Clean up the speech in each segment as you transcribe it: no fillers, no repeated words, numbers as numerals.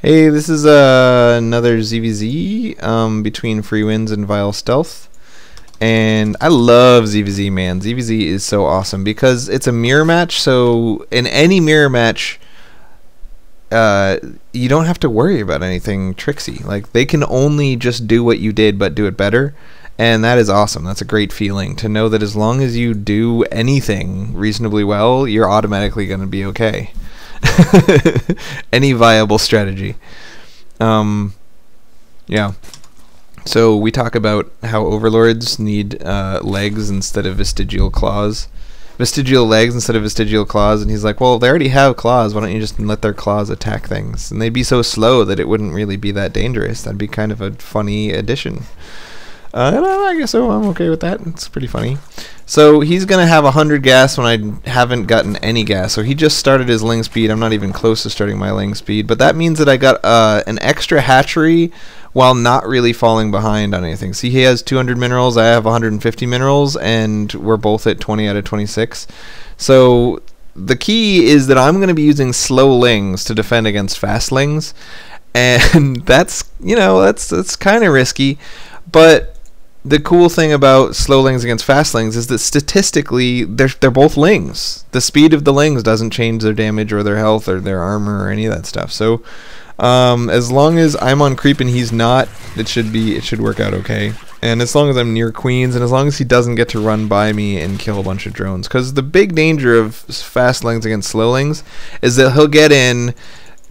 Hey, this is another ZvZ between Free Winds and Vile Stealth. And I love ZvZ, man. ZvZ is so awesome because it's a mirror match, so in any mirror match, you don't have to worry about anything tricksy. Like, they can only just do what you did, but do it better. And that is awesome. That's a great feeling to know that as long as you do anything reasonably well, you're automatically going to be okay. Any viable strategy. Yeah. So we talk about how overlords need legs instead of vestigial claws. Vestigial legs instead of vestigial claws, and he's like, well, they already have claws, why don't you just let their claws attack things? And they'd be so slow that it wouldn't really be that dangerous. That'd be kind of a funny addition. I guess so. I'm okay with that. It's pretty funny. So he's going to have 100 gas when I haven't gotten any gas. So he just started his ling speed. I'm not even close to starting my ling speed. But that means that I got an extra hatchery while not really falling behind on anything. See, he has 200 minerals. I have 150 minerals. And we're both at 20 out of 26. So the key is that I'm going to be using slow lings to defend against fast lings. And that's, that's kind of risky. But the cool thing about slow lings against fast lings is that statistically they're both lings. The speed of the lings doesn't change their damage or their health or their armor or any of that stuff. So as long as I'm on creep and he's not, it should work out okay. And as long as I'm near queens and as long as he doesn't get to run by me and kill a bunch of drones, because the big danger of fast lings against slow lings is that he'll get in,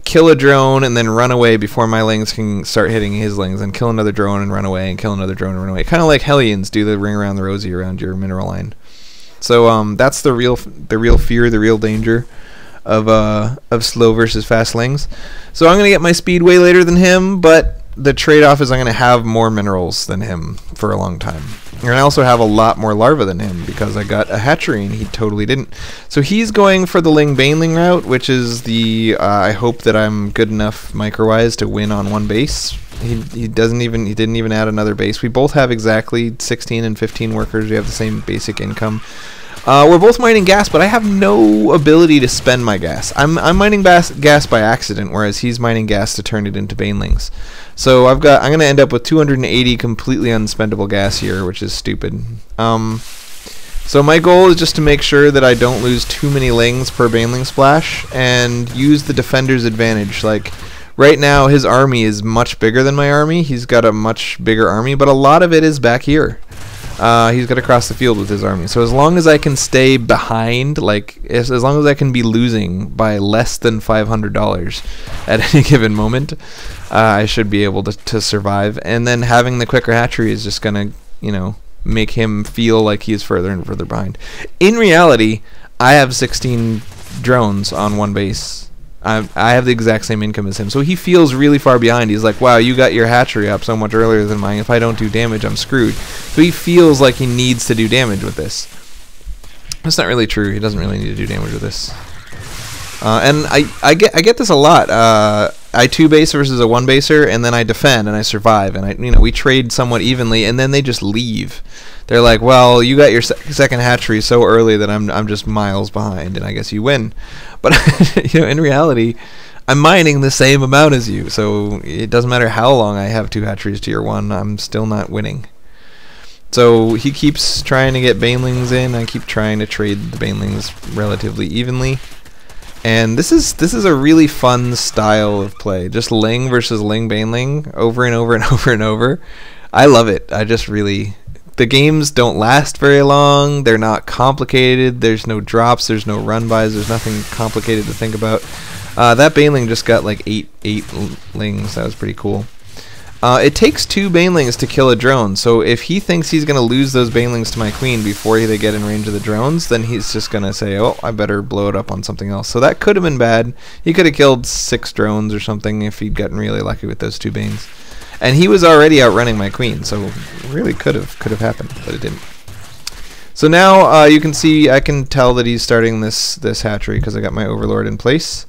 kill a drone, and then run away before my lings can start hitting his lings, and kill another drone and run away, and kill another drone and run away. Kind of like Hellions do the ring around the rosy around your mineral line. So that's the real fear, the real danger of slow versus fast lings. So I'm gonna get my speed way later than him, but the trade-off is I'm gonna have more minerals than him for a long time. And I also have a lot more larvae than him because I got a hatchery and he totally didn't. So he's going for the Ling Baneling route, which is the I hope that I'm good enough micro-wise to win on one base. He didn't even add another base. We both have exactly 16 and 15 workers. We have the same basic income. We're both mining gas, but I have no ability to spend my gas. I'm mining gas by accident, whereas he's mining gas to turn it into banelings. So I'm going to end up with 280 completely unspendable gas here, which is stupid. So my goal is just to make sure that I don't lose too many lings per baneling splash and use the defender's advantage. Like, right now his army is much bigger than my army. He's got a much bigger army, but a lot of it is back here. He's got to cross the field with his army. So as long as I can stay behind, like as long as I can be losing by less than $500 at any given moment, I should be able to survive. And then having the quicker hatchery is just going to, make him feel like he is further and further behind. In reality, I have 16 drones on one base. I have the exact same income as him, so he feels really far behind. He's like, wow, you got your hatchery up so much earlier than mine. If I don't do damage, I'm screwed. So he feels like he needs to do damage with this. That's not really true. He doesn't really need to do damage with this. And I get this a lot. I 2-base versus a 1-baser, and then I defend and I survive, and we trade somewhat evenly, and then they just leave. They're like, well, you got your second hatchery so early that I'm just miles behind, and I guess you win. But in reality, I'm mining the same amount as you, so it doesn't matter how long I have 2 hatcheries to your 1, I'm still not winning. So he keeps trying to get banelings in. I keep trying to trade the banelings relatively evenly. And this is a really fun style of play. Just Ling versus Ling Baneling over and over and over and over. I love it. The games don't last very long. They're not complicated. There's no drops. There's no run-bys. There's nothing complicated to think about. That Baneling just got like 8 lings. That was pretty cool. It takes 2 banelings to kill a drone, so if he thinks he's going to lose those banelings to my queen before they get in range of the drones, then he's just going to say, oh, I better blow it up on something else. So that could have been bad. He could have killed 6 drones or something if he'd gotten really lucky with those 2 banes. And he was already outrunning my queen, so really could have happened, but it didn't. So now you can see, I can tell that he's starting this hatchery because I got my overlord in place.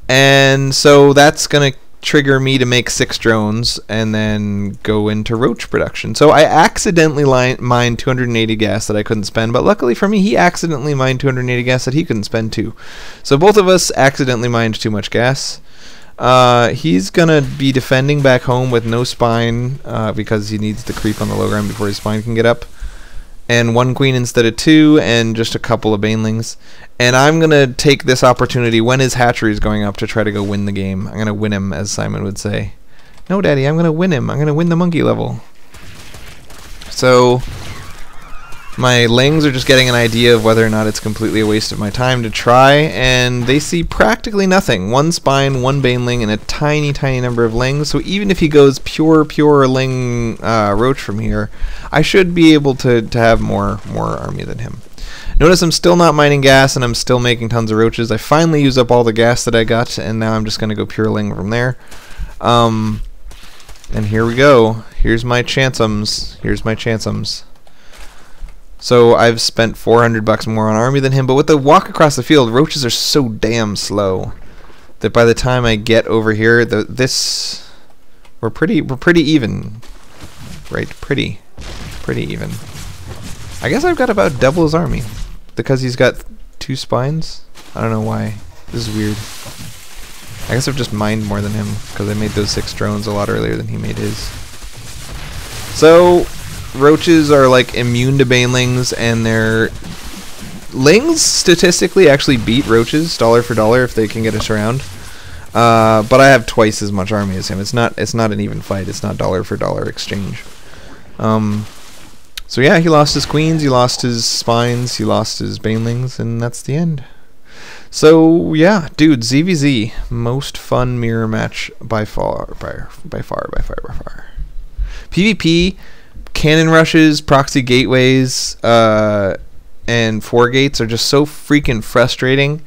And so that's going to trigger me to make 6 drones and then go into roach production. So I accidentally mined 280 gas that I couldn't spend, but luckily for me, he accidentally mined 280 gas that he couldn't spend too. So both of us accidentally mined too much gas. He's gonna be defending back home with no spine because he needs to creep on the low ground before his spine can get up. And 1 queen instead of 2, and just a couple of banelings. And I'm gonna take this opportunity when his hatchery is going up to try to go win the game. I'm gonna win him, as Simon would say. No, Daddy, I'm gonna win him. I'm gonna win the monkey level. So my lings are just getting an idea of whether or not it's completely a waste of my time to try, and they see practically nothing. 1 spine, 1 baneling, and a tiny, tiny number of lings. So even if he goes pure ling roach from here, I should be able to have more army than him. Notice I'm still not mining gas, and I'm still making tons of roaches. I finally used up all the gas that I got, and now I'm just going to go pure ling from there. And here we go. Here's my chansums. Here's my chansums. So I've spent $400 more on army than him, but with the walk across the field, roaches are so damn slow that by the time I get over here, we're pretty even, right? Pretty even. I guess I've got about double his army because he's got 2 spines. I don't know why. This is weird. I guess I've just mined more than him because I made those 6 drones a lot earlier than he made his. So roaches are like immune to banelings, and their lings statistically actually beat roaches dollar for dollar if they can get us around. But I have twice as much army as him. It's not an even fight. It's not dollar for dollar exchange. So yeah, he lost his queens, he lost his spines, he lost his banelings, and that's the end. So yeah, dude, ZvZ, most fun mirror match by far. PvP, cannon rushes, proxy gateways, and 4 gates are just so freaking frustrating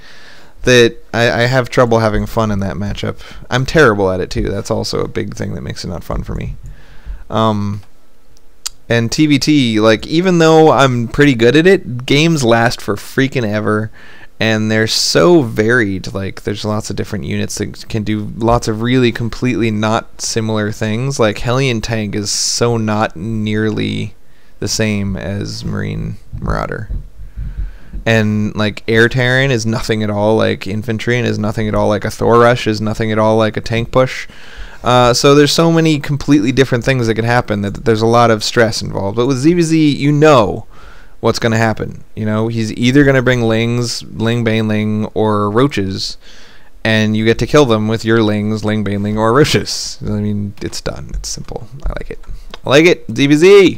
that I have trouble having fun in that matchup. I'm terrible at it too. That's also a big thing that makes it not fun for me. And TVT, like, even though I'm pretty good at it, games last for freaking ever, and they're so varied. Like, there's lots of different units that can do lots of really completely not similar things. Like, Hellion Tank is so not nearly the same as Marine Marauder. And, like, Air Terran is nothing at all like Infantry, and is nothing at all like a Thor Rush, is nothing at all like a Tank Push. So there's so many completely different things that can happen that there's a lot of stress involved. But with ZvZ, you know what's going to happen. You know, he's either going to bring lings, ling baneling, or roaches, and you get to kill them with your lings, ling baneling, or roaches. I mean, it's done. It's simple. I like it. I like it. ZvZ!